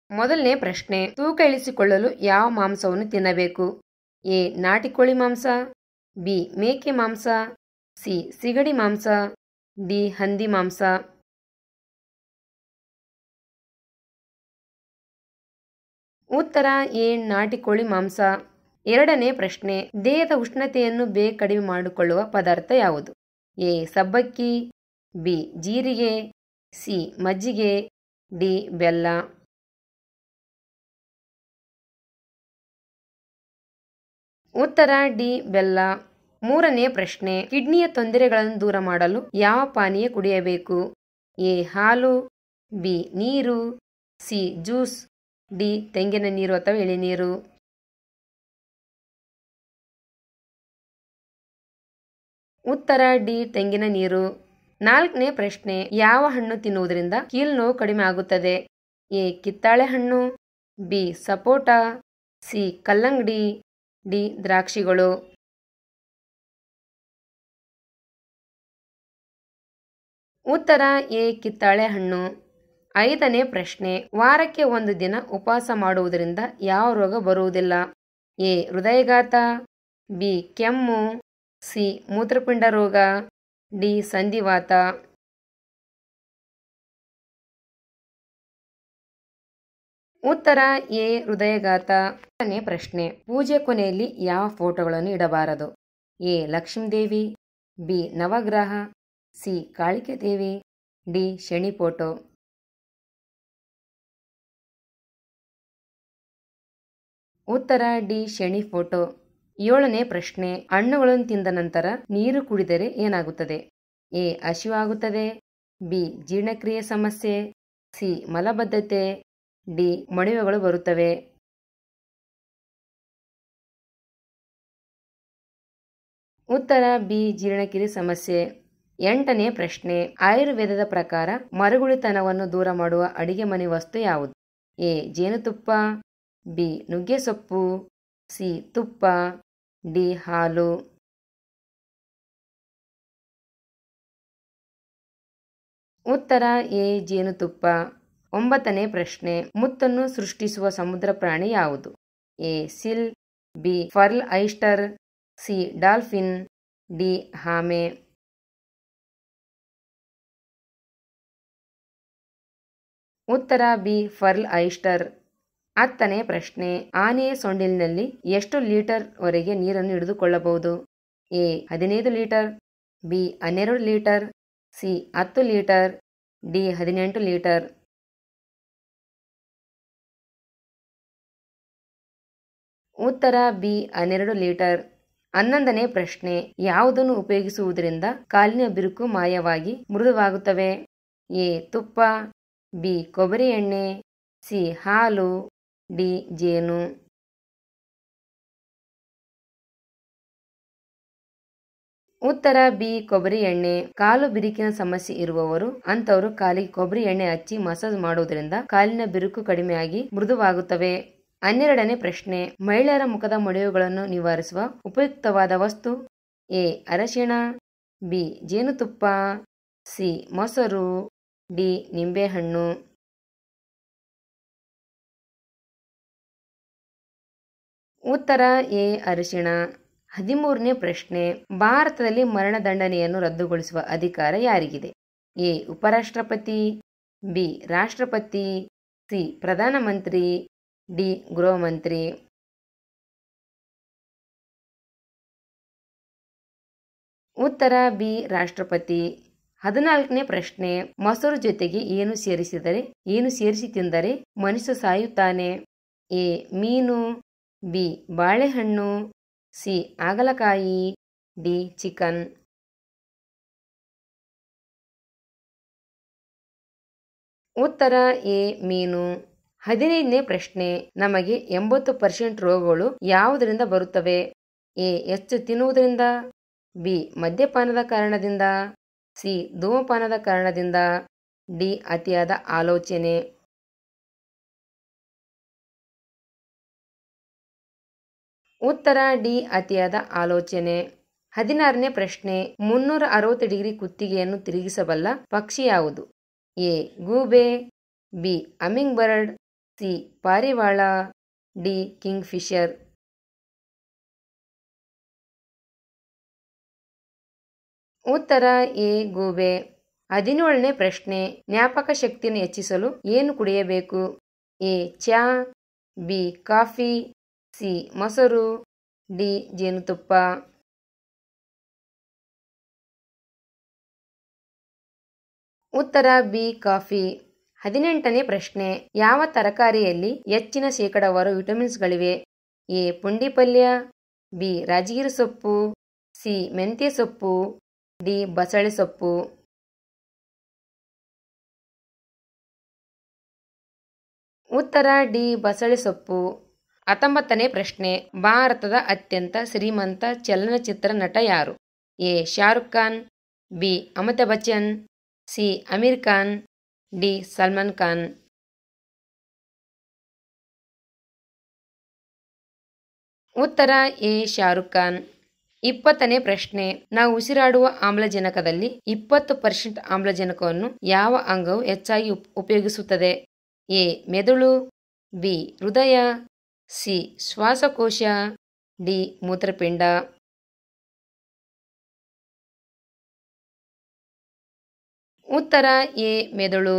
ಮೊದಲನೇ ಪ್ರಶ್ನೆ, ತೂಕ ಇಳಿಸಿಕೊಳ್ಳಲು ಯಾವ ಮಾಂಸವನ್ನು ತಿನ್ನಬೇಕು? ಎ. ನಾಟಿ ಕೋಳಿ ಮಾಂಸ, ಬಿ. ಮೇಕೆ ಮಾಂಸ, ಸಿ. ಸಿಗಡಿ ಮಾಂಸ, ಡಿ. ಹಂದಿ ಮಾಂಸ. ಉತ್ತರ ಎ. ನಾಟಿ ಕೋಳಿ ಮಾಂಸ. ಎರಡನೇ ಪ್ರಶ್ನೆ, ದೇಹದ ಉಷ್ಣತೆಯನ್ನು ಬೇಗ ಕಡಿಮೆ ಮಾಡಿಕೊಳ್ಳುವ ಪದಾರ್ಥ ಯಾವುದು? ಎ. ಸಬ್ಬಕ್ಕಿ, ಬಿ. ಜೀರಿಗೆ, ಸಿ. ಮಜ್ಜಿಗೆ, ಡಿ. ಬೆಲ್ಲ. ಉತ್ತರ ಡಿ. ಬೆಲ್ಲ. ಮೂರನೇ ಪ್ರಶ್ನೆ, ಕಿಡ್ನಿಯ ತೊಂದರೆಗಳನ್ನು ದೂರ ಮಾಡಲು ಯಾವ ಪಾನೀಯ ಕುಡಿಯಬೇಕು? ಎ. ಹಾಲು, ಬಿ. ನೀರು, ಸಿ. Juice, D. ತೆಂಗಿನ ನೀರು ಅಥವಾ ಎಳೆನೀರು. ಉತ್ತರ ಡಿ. ತೆಂಗಿನ ನೀರು. ನಾಲ್ಕನೇ ಪ್ರಶ್ನೆ, ಯಾವ ಹಣ್ಣು ತಿನ್ನುವುದರಿಂದ ಕೀಲು ನೋವು ಕಡಿಮೆ ಆಗುತ್ತದೆ? ಎ. ಕಿತ್ತಾಳೆ ಹಣ್ಣು, ಬಿ. ಸಪೋಟ, ಸಿ. ಕಲ್ಲಂಗಡಿ, ಡಿ. ದ್ರಾಕ್ಷಿಗಳು. ಉತ್ತರ ಎ. ಕಿತ್ತಾಳೆ ಹಣ್ಣು. ಐದನೇ ಪ್ರಶ್ನೆ, ವಾರಕ್ಕೆ ಒಂದು ದಿನ ಉಪವಾಸ ಮಾಡುವುದರಿಂದ ಯಾವ ರೋಗ ಬರುವುದಿಲ್ಲ? ಎ. ಹೃದಯಘಾತ, ಬಿ. ಕೆಮ್ಮು, ಸಿ. ಮೂತ್ರಪಿಂಡ ರೋಗ, ಡಿ. ಸಂಧಿವಾತ. ಉತ್ತರ ಎ. ಹೃದಯಘಾತ. ಆರನೇ ಪ್ರಶ್ನೆ, ಪೂಜೆ ಕೊನೆಯಲ್ಲಿ ಯಾವ ಫೋಟೋಗಳನ್ನು ಇಡಬಾರದು? A. Lakshmidevi, B. Navagraha, C. Kalike Devi, D. Shani photo. ಉತ್ತರ ಡಿ. ಶನಿ ಫೋಟೋ. ಏಳನೇ ಪ್ರಶ್ನೆ, ಹಣ್ಣುಗಳನ್ನು ತಿಂದ ನಂತರ ನೀರು ಕುಡಿದರೆ ಏನಾಗುತ್ತದೆ? ಎ. ಹಸಿವಾಗುತ್ತದೆ, ಬಿ. ಜೀರ್ಣಕ್ರಿಯೆ ಸಮಸ್ಯೆ, ಸಿ. ಮಲಬದ್ಧತೆ, ಡಿ. ಮೊಡವೆಗಳು ಬರುತ್ತವೆ. ಉತ್ತರ ಬಿ. ಜೀರ್ಣಕ್ರಿಯೆ ಸಮಸ್ಯೆ. ಎಂಟನೇ ಪ್ರಶ್ನೆ, ಆಯುರ್ವೇದದ ಪ್ರಕಾರ ಮರುಗುಳಿತನವನ್ನು ದೂರ ಮಾಡುವ ಅಡಿಗೆ ಮನೆ ವಸ್ತು ಯಾವುದು? ಎ. ಜೇನುತುಪ್ಪ, ಬಿ. ನುಗ್ಗೆ ಸೊಪ್ಪು, ಸಿ. ತುಪ್ಪ, ಡಿ. ಹಾಲು. ಉತ್ತರ ಎ. ಜೇನುತುಪ್ಪ. ಒಂಬತ್ತನೇ ಪ್ರಶ್ನೆ, ಮುತ್ತನ್ನು ಸೃಷ್ಟಿಸುವ ಸಮುದ್ರ ಪ್ರಾಣಿ ಯಾವುದು? A. Seal, B. Pearl oyster, C. Dolphin, D. ಆಮೆ. ಉತ್ತರ ಬಿ. Pearl oyster. ಹತ್ತನೇ ಪ್ರಶ್ನೆ, ಆನೆಯ ಸೊಂಡಿಲಿನಲ್ಲಿ ಎಷ್ಟು ಲೀಟರ್ ವರೆಗೆ ನೀರನ್ನು ಹಿಡಿದುಕೊಳ್ಳಬಹುದು? A. 15 litre, B. 12 litre, C. 10 litre, D. 18 litre. ಉತ್ತರ ಬಿ. 12 ಲೀಟರ್. 11ನೇ ಪ್ರಶ್ನೆ, ಯಾವುದನ್ನು ಉಪಯೋಗಿಸುವುದರಿಂದ ಕಾಲಿನ ಬಿರುಕು ಮಾಯವಾಗಿ ಮೃದುವಾಗುತ್ತವೆ? ಎ. ತುಪ್ಪ, ಬಿ. ಕೊಬ್ಬರಿ ಎಣ್ಣೆ, ಸಿ. ಹಾಲು, ಡಿ. ಜೇನು. ಉತ್ತರ ಬಿ. ಕೊಬ್ಬರಿ ಎಣ್ಣೆ. ಕಾಲು ಬಿರುಕಿನ ಸಮಸ್ಯೆ ಇರುವವರು ಅಂತವರು ಕಾಲಿಗೆ ಕೊಬ್ಬರಿ ಎಣ್ಣೆ ಹಚ್ಚಿ ಮಸಾಜ್ ಮಾಡುವುದರಿಂದ ಕಾಲಿನ ಬಿರುಕು ಕಡಿಮೆಯಾಗಿ ಮೃದುವಾಗುತ್ತವೆ. 12ನೇ ಪ್ರಶ್ನೆ, ಮಹಿಳೆಯರ ಮುಖದ ಮೊಡವೆಗಳನ್ನು ನಿವಾರಿಸುವ ಉಪಯುಕ್ತವಾದ ವಸ್ತು? ಎ. ಅರಶಿಣ, ಬಿ. ಜೇನುತುಪ್ಪ, ಸಿ. ಮೊಸರು, ಡಿ. ನಿಂಬೆಹಣ್ಣು. ಉತ್ತರ ಎ. ಅರಿಶಿಣ. 13ನೇ ಪ್ರಶ್ನೆ, ಭಾರತದಲ್ಲಿ ಮರಣದಂಡನೆಯನ್ನು ರದ್ದುಗೊಳಿಸುವ ಅಧಿಕಾರ ಯಾರಿಗಿದೆ? ಎ. ಉಪರಾಷ್ಟ್ರಪತಿ, ಬಿ. ರಾಷ್ಟ್ರಪತಿ, ಸಿ. ಪ್ರಧಾನಮಂತ್ರಿ, ಡಿ. ಗೃಹ ಮಂತ್ರಿ. ಉತ್ತರ ಬಿ. ರಾಷ್ಟ್ರಪತಿ. 14ನೇ ಪ್ರಶ್ನೆ, ಮೊಸರು ಜೊತೆಗೆ ಏನು ಸೇರಿಸಿ ತಿಂದರೆ ಮನುಷ್ಯ ಸಾಯುತ್ತಾನೆ? ಎ. ಮೀನು, ಬಿ. ಬಾಳೆಹಣ್ಣು, ಸಿ. ಹಾಗಲಕಾಯಿ, ಡಿ. ಚಿಕನ್. ಉತ್ತರ ಎ. ಮೀನು. 15ನೇ ಪ್ರಶ್ನೆ, ನಮಗೆ 80% ರೋಗಗಳು ಯಾವುದರಿಂದ ಬರುತ್ತವೆ? ಎ. ಹೆಚ್ಚು ತಿನ್ನುವುದರಿಂದ, ಬಿ. ಮದ್ಯಪಾನದ ಕಾರಣದಿಂದ, ಸಿ. ಧೂಮಪಾನದ ಕಾರಣದಿಂದ, ಡಿ. ಅತಿಯಾದ ಆಲೋಚನೆ. ಉತ್ತರ ಡಿ. ಅತಿಯಾದ ಆಲೋಚನೆ. 16ನೇ ಪ್ರಶ್ನೆ, 360 ಡಿಗ್ರಿ ಕುತ್ತಿಗೆಯನ್ನು ತಿರುಗಿಸಬಲ್ಲ ಪಕ್ಷಿ ಯಾವುದು? ಎ. ಗೂಬೆ, ಬಿ. ಹಮ್ಮಿಂಗ್ ಬರ್ಡ್, ಸಿ ಪಾರಿವಾಳ, ಡಿ ಕಿಂಗ್ ಫಿಶರ್. ಉತ್ತರ ಎ ಗೂಬೆ. 17ನೇ ಪ್ರಶ್ನೆ. ಜ್ಞಾಪಕ ಶಕ್ತಿಯನ್ನು ಹೆಚ್ಚಿಸಲು ಏನು ಕುಡಿಯಬೇಕು? ಎ ಚಾ, ಬಿ ಕಾಫಿ, ಸಿ ಮೊಸರು, ಡಿ ಜೇನುತುಪ್ಪ. ಉತ್ತರ ಬಿ ಕಾಫಿ. 18ನೇ ಪ್ರಶ್ನೆ. ಯಾವ ತರಕಾರಿಯಲ್ಲಿ ಹೆಚ್ಚಿನ ಶೇಕಡಾವಾರು ವಿಟಮಿನ್ಸ್ಗಳಿವೆ? ಎ ಪುಂಡಿ ಪಲ್ಯ, ಬಿ ರಾಜಗಿರಿ ಸೊಪ್ಪು, ಸಿ ಮೆಂತ್ಯ ಸೊಪ್ಪು, ಡಿ ಬಸಳೆ ಸೊಪ್ಪು. ಉತ್ತರ ಡಿ ಬಸಳೆ ಸೊಪ್ಪು. 19ನೇ ಪ್ರಶ್ನೆ. ಭಾರತದ ಅತ್ಯಂತ ಶ್ರೀಮಂತ ಚಲನಚಿತ್ರ ನಟ ಯಾರು? A Shahrukh Khan, B Amitabh Bachchan, C Aamir Khan, D Salman Khan. ಉತ್ತರ ಎ ಶಾರುಖ್ ಖಾನ್. 20ನೇ ಪ್ರಶ್ನೆ. ನಾವು ಉಸಿರಾಡುವ ಆಮ್ಲಜನಕದಲ್ಲಿ 20% ಆಮ್ಲಜನಕವನ್ನು ಯಾವ ಅಂಗವು ಹೆಚ್ಚಾಗಿ ಉಪಯೋಗಿಸುತ್ತದೆ? ಎ ಮೆದುಳು, ಬಿ ಹೃದಯ, ಸಿ ಶ್ವಾಸಕೋಶ, ಡಿ ಮೂತ್ರಪಿಂಡ. ಉತ್ತರ ಎ ಮೆದುಳು.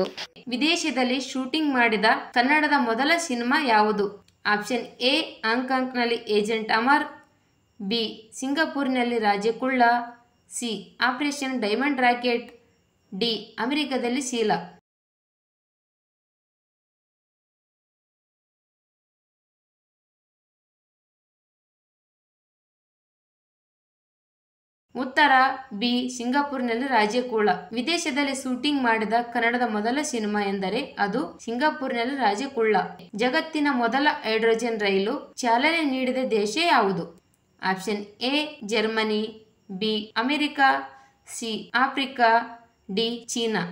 ವಿದೇಶದಲ್ಲಿ ಶೂಟಿಂಗ್ ಮಾಡಿದ ಕನ್ನಡದ ಮೊದಲ ಸಿನಿಮಾ ಯಾವುದು? ಆಪ್ಷನ್ ಎ ಹಾಂಗ್ಕಾಂಗ್ನಲ್ಲಿ ಏಜೆಂಟ್ ಅಮರ್, ಬಿ ಸಿಂಗಾಪುರಿನಲ್ಲಿ Raja Kulla, C operation diamond racket, D ಅಮೆರಿಕದಲ್ಲಿ ಶೀಲಾ. ಉತ್ತರ ಬಿ ಸಿಂಗಾಪುರ್ನಲ್ಲಿ ರಾಜಕುಳ. ವಿದೇಶದಲ್ಲಿ ಶೂಟಿಂಗ್ ಮಾಡಿದ ಕನ್ನಡದ ಮೊದಲ ಸಿನಿಮಾ ಎಂದರೆ ಅದು ಸಿಂಗಾಪುರ್ನಲ್ಲಿ ರಾಜಕುಳ್ಳ. ಜಗತ್ತಿನ ಮೊದಲ ಹೈಡ್ರೋಜನ್ ರೈಲು ಚಾಲನೆ ನೀಡಿದ ದೇಶ ಯಾವುದು? Option A Germany, B America, C Africa, D China.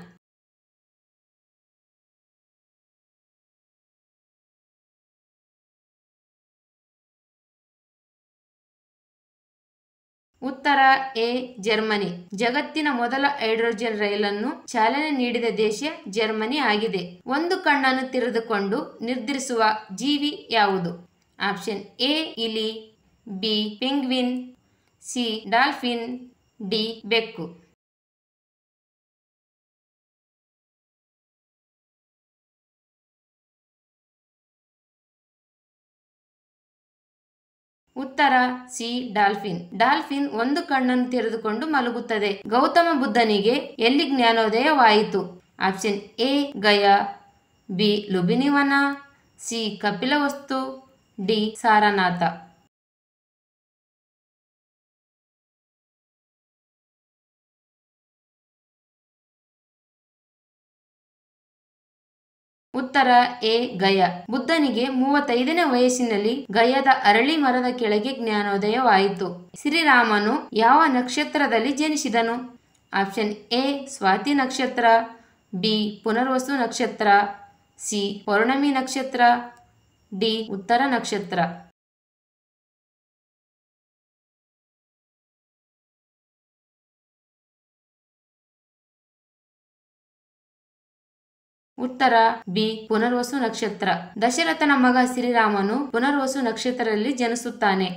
ಉತ್ತರ ಎ ಜರ್ಮನಿ. ಜಗತ್ತಿನ ಮೊದಲ ಹೈಡ್ರೋಜನ್ ರೈಲನ್ನು ಚಾಲನೆ ನೀಡಿದ ದೇಶ ಜರ್ಮನಿ ಆಗಿದೆ. ಒಂದು ಕಣ್ಣನ್ನು ತೆರೆದುಕೊಂಡು ನಿರ್ಧರಿಸುವ ಜೀವಿ ಯಾವುದು? ಆಪ್ಷನ್ ಎ ಇಲಿ, B penguin, C dolphin, D ಬೆಕ್ಕು. ಉತ್ತರ ಸಿ ಡಾಲ್ಫಿನ್. ಡಾಲ್ಫಿನ್ ಒಂದು ಕಣ್ಣನ್ನು ತೆರೆದುಕೊಂಡು ಮಲಗುತ್ತದೆ. ಗೌತಮ ಬುದ್ಧನಿಗೆ ಎಲ್ಲಿ ಜ್ಞಾನೋದಯವಾಯಿತು? Option A Gaya, B Lumbinivana, C Kapilavastu, D Sarnath. ಉತ್ತರ ಎ ಗಯಾ. ಬುದ್ಧನಿಗೆ 35ನೇ ವಯಸ್ಸಿನಲ್ಲಿ ಗಯಾದ ಅರಳಿ ಮರದ ಕೆಳಗೆ ಜ್ಞಾನೋದಯವಾಯಿತು. ಶ್ರೀರಾಮನು ಯಾವ ನಕ್ಷತ್ರದಲ್ಲಿ ಜನಿಸಿದನು? ಆಪ್ಷನ್ ಎ ಸ್ವಾತಿ ನಕ್ಷತ್ರ, ಬಿ ಪುನರ್ವಸು ನಕ್ಷತ್ರ, ಸಿ ಪೌರ್ಣಮಿ ನಕ್ಷತ್ರ, ಡಿ ಉತ್ತರ ನಕ್ಷತ್ರ. ಉತ್ತರ ಬಿ ಪುನರ್ವಸು ನಕ್ಷತ್ರ. ದಶರಥನ ಮಗ ಶ್ರೀರಾಮನು ಪುನರ್ವಸು ನಕ್ಷತ್ರದಲ್ಲಿ ಜನಿಸುತ್ತಾನೆ.